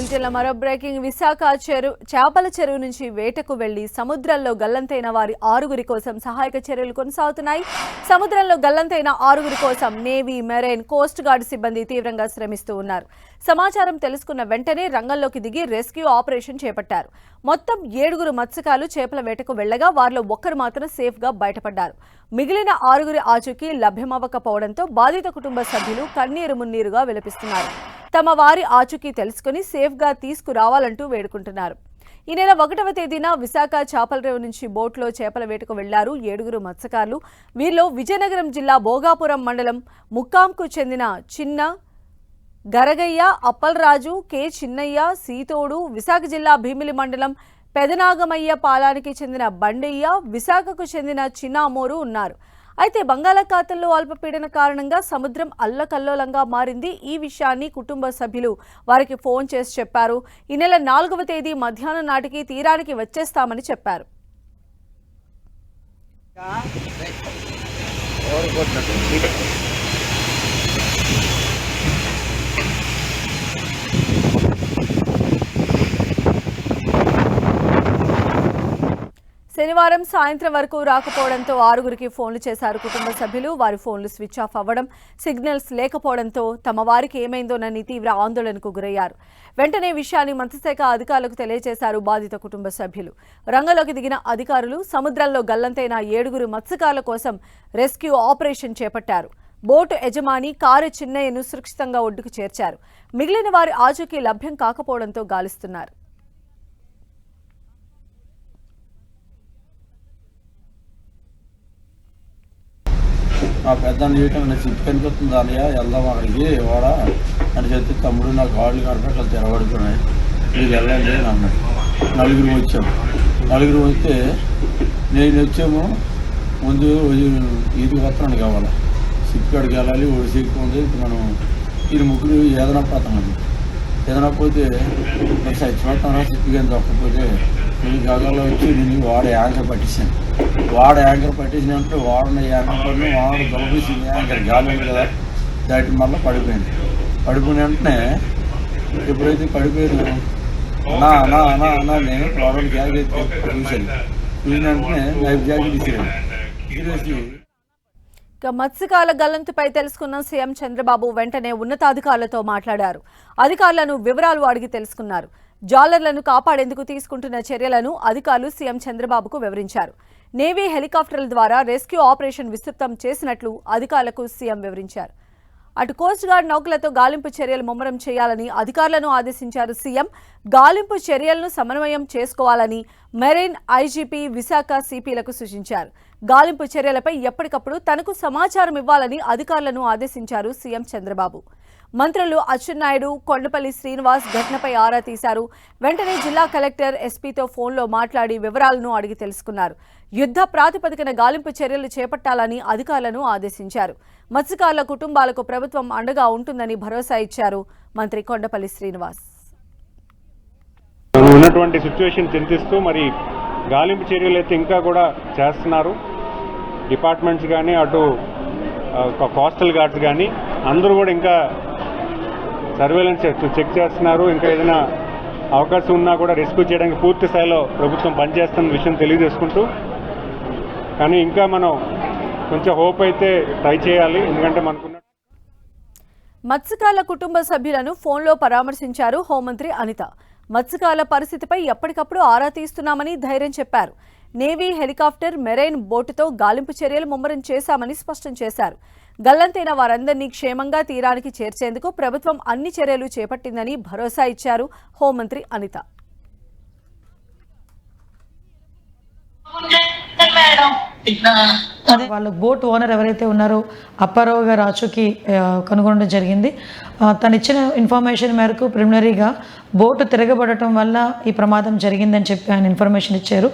బులెటిన్ల మరో బ్రేకింగ్. విశాఖ చేపల చెరువు నుంచి వేటకు వెళ్లి సముద్రంలో గల్లంతైన వారి 6గురి కోసం సహాయక చర్యలు కొనసాగుతున్నాయి. సముద్రంలో గల్లంతైన 6గురి కోసం నేవీ, మెరైన్, కోస్ట్ గార్డ్ సిబ్బంది తీవ్రంగా శ్రమిస్తూ ఉన్నారు. సమాచారం తెలుసుకున్న వెంటనే రంగంలోకి దిగి రెస్క్యూ ఆపరేషన్ చేపట్టారు. మొత్తం 7గురు మత్స్యకారులు చేపల వేటకు వెళ్లగా వారిలో ఒక్కరు మాత్రం సేఫ్ గా బయటపడ్డారు. మిగిలిన 6గురి ఆచూకీ లభ్యమవ్వకపోవడంతో బాధిత కుటుంబ సభ్యులు కన్నీరు మున్నీరుగా విలపిస్తున్నారు. తమ వారి ఆచూకీ తెలుసుకుని సేఫ్ గా తీసుకురావాలంటూ వేడుకుంటున్నారు. ఈ నెల 1వ తేదీన విశాఖ చేపల రేవు నుంచి బోట్లో చేపల వేటకు వెళ్లారు 7గురు మత్స్యకారులు. వీరిలో విజయనగరం జిల్లా భోగాపురం మండలం ముక్కాంకు చెందిన చిన్న గరగయ్య, అప్పలరాజు, కె చిన్నయ్య, సీతోడు, విశాఖ జిల్లా భీమిలి మండలం పెదనాగమయ్య పాలానికి చెందిన బండయ్య, విశాఖకు చెందిన చిన్నామోరు ఉన్నారు. అయితే బంగాళాఖాతంలో అల్పపీడన కారణంగా సముద్రం అల్లకల్లోలంగా మారింది. ఈ విషయాన్ని కుటుంబ సభ్యులు వారికి ఫోన్ చేసి చెప్పారు. ఈ నెల 4వ తేదీ మధ్యాహ్నం నాటికి తీరానికి వచ్చేస్తామని చెప్పారు. శనివారం సాయంత్రం వరకు రాకపోవడంతో 6గురికి ఫోన్లు చేశారు కుటుంబ సభ్యులు. వారి ఫోన్లు స్విచ్ ఆఫ్ అవ్వడం, సిగ్నల్స్ లేకపోవడంతో తమ వారికి ఏమైందోనని తీవ్ర ఆందోళనకు గురయ్యారు. వెంటనే విషయాన్ని మంత్రిశాఖ అధికారులకు తెలియజేశారు బాధిత కుటుంబ సభ్యులు. రంగంలోకి దిగిన అధికారులు సముద్రంలో గల్లంతైన 7గురు మత్స్యకారుల కోసం రెస్క్యూ ఆపరేషన్ చేపట్టారు. బోటు యజమాని కారు చిన్నయ్యను సురక్షితంగా ఒడ్డుకు చేర్చారు. మిగిలిన వారి ఆచూకీ లభ్యం కాకపోవడంతో గాలిస్తున్నారు. మా పెద్ద నీటం చిప్పు కనిపిస్తుంది అన్నయ్య, వెళ్దాం అక్కడికి వాడ అని చెప్పి తమ్ముడు నాకు కాళ్ళు కనపడి తెరబడుతున్నాయి, మీరు వెళ్ళండి అని అన్నాడు. 4గురు వచ్చాము. 4గురు వస్తే నేను వచ్చాము. ముందు ఈదికి వస్తున్నాను కావాలి, సిప్పు కాడికి వెళ్ళాలి, సిప్పు ఉంది. మనం ఈ ముగ్గురు ఏదైనా పోతామండి. ఏదైనా పోతే మరి చచ్చిపోతాను, సిప్పు కానీ తప్పకపోతే నేను గగల్లో వచ్చి నేను వాడ యాంకర్ పట్టించాను. వాడ యాంకర్ పట్టించినట్టు వాడిన యాంకర్ పడిన వాడు దొలపేసింది. యాంకర్ గాలి ఉంది కదా, దాటి మళ్ళీ పడిపోయింది. పడిపోయిన వెంటనే ఎప్పుడైతే పడిపోయాను నా నా నా నా నేను ప్రాబ్లం జాకెట్ చూశాను. చూసిన వెంటనే లైఫ్ జాకెట్ ఇచ్చాను. ఇచ్చేసి మత్స్యకారుల గల్లంతుపై తెలుసుకున్న సీఎం చంద్రబాబు వెంటనే ఉన్నతాధికారులతో మాట్లాడారు. అధికారులను వివరాలు అడిగి తెలుసుకున్నారు. జాలర్లను కాపాడేందుకు తీసుకుంటున్న చర్యలను అధికారులు సీఎం చంద్రబాబుకు వివరించారు. నేవీ హెలికాప్టర్ల ద్వారా రెస్క్యూ ఆపరేషన్ విస్తృతం చేసినట్లు అధికారులకు సీఎం వివరించారు. అటు కోస్ట్ గార్డ్ నౌకలతో గాలింపు చర్యలు ముమ్మరం చేయాలని అధికారులను ఆదేశించారు సీఎం. గాలింపు చర్యలను సమన్వయం చేసుకోవాలని మెరైన్ ఐజీపీ విశాఖ సిపిలకు సూచించారు. గాలింపు చర్యలపై ఎప్పటికప్పుడు తనకు సమాచారం ఇవ్వాలని అధికారులను ఆదేశించారు సీఎం చంద్రబాబు. మంత్రులు అచ్చెన్నాయుడు, కొండపల్లి శ్రీనివాస్ ఘటనపై ఆరా తీశారు. వెంటనే జిల్లా కలెక్టర్, ఎస్పీతో ఫోన్లో మాట్లాడి వివరాలను అడిగి తెలుసుకున్నారు. యుద్ధ ప్రాతిపదికన గాలింపు చర్యలు చేపట్టాలని అధికారులను ఆదేశించారు. మత్స్యకారుల కుటుంబాలకు ప్రభుత్వం అండగా ఉంటుందని భరోసా ఇచ్చారు మంత్రి కొండపల్లి శ్రీనివాస్. ఉన్నటువంటి సిచ్యువేషన్ చింతిస్తూ మరి గాలింపు చర్యలు అయితే ఇంకా కూడా చేస్తున్నారు. డిపార్ట్మెంట్స్ కానీ అటు కోస్టల్ గార్డ్స్ కానీ అందరూ కూడా ఇంకా సర్వేలెన్స్ చెక్ చేస్తున్నారు. ఇంకా ఏదైనా అవకాశం ఉన్నా కూడా రెస్క్యూ చేయడానికి పూర్తి స్థాయిలో ప్రభుత్వం పనిచేస్తున్న విషయం తెలియజేసుకుంటూ, కానీ ఇంకా మనం కొంచెం హోప్ అయితే ట్రై చేయాలి. ఎందుకంటే మనకున్న మత్స్యకారుల కుటుంబ సభ్యులను ఫోన్లో పరామర్శించారు హోంమంత్రి అనిత. మత్స్యకారుల పరిస్థితిపై ఎప్పటికప్పుడు ఆరా తీస్తున్నామని ధైర్యం చెప్పారు. నేవీ హెలికాప్టర్, మెరైన్ బోటుతో గాలింపు చర్యలు ముమ్మరం చేశామని స్పష్టం చేశారు. గల్లంతైన వారందరినీ క్షేమంగా తీరానికి చేర్చేందుకు ప్రభుత్వం అన్ని చర్యలు చేపట్టిందని భరోసా ఇచ్చారు హోంమంత్రి అనిత. వాళ్ళ బోట్ ఓనర్ ఎవరైతే ఉన్నారో అప్పారావు గారు ఆచూకీ కనుగొనడం జరిగింది. తను ఇచ్చిన ఇన్ఫర్మేషన్ మేరకు ప్రిలిమినరీగా బోటు తిరగబడటం వల్ల ఈ ప్రమాదం జరిగిందని చెప్పి ఆయన ఇన్ఫర్మేషన్ ఇచ్చారు.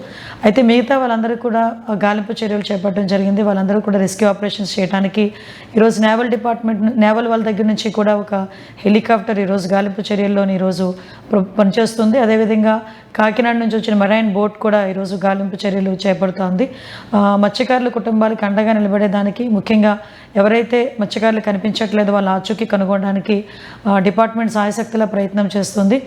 అయితే మిగతా వాళ్ళందరూ కూడా గాలింపు చర్యలు చేపట్టడం జరిగింది. వాళ్ళందరూ కూడా రెస్క్యూ ఆపరేషన్స్ చేయడానికి ఈరోజు నేవల్ వాళ్ళ దగ్గర నుంచి కూడా ఒక హెలికాప్టర్ ఈరోజు గాలింపు చర్యల్లోని ఈరోజు పనిచేస్తుంది. అదేవిధంగా కాకినాడ నుంచి వచ్చిన మెరైన్ బోట్ కూడా ఈరోజు గాలింపు చర్యలు చేపడుతోంది. మత్స్యకారుల కుటుంబాలకు అండగా నిలబడేదానికి, ముఖ్యంగా ఎవరైతే మత్స్యకారులు కనిపించట్లేదో వాళ్ళ ఆచూకీ కనుగొనడానికి డిపార్ట్మెంట్ సాయశక్తుల ప్రయత్నం చేస్తుంది.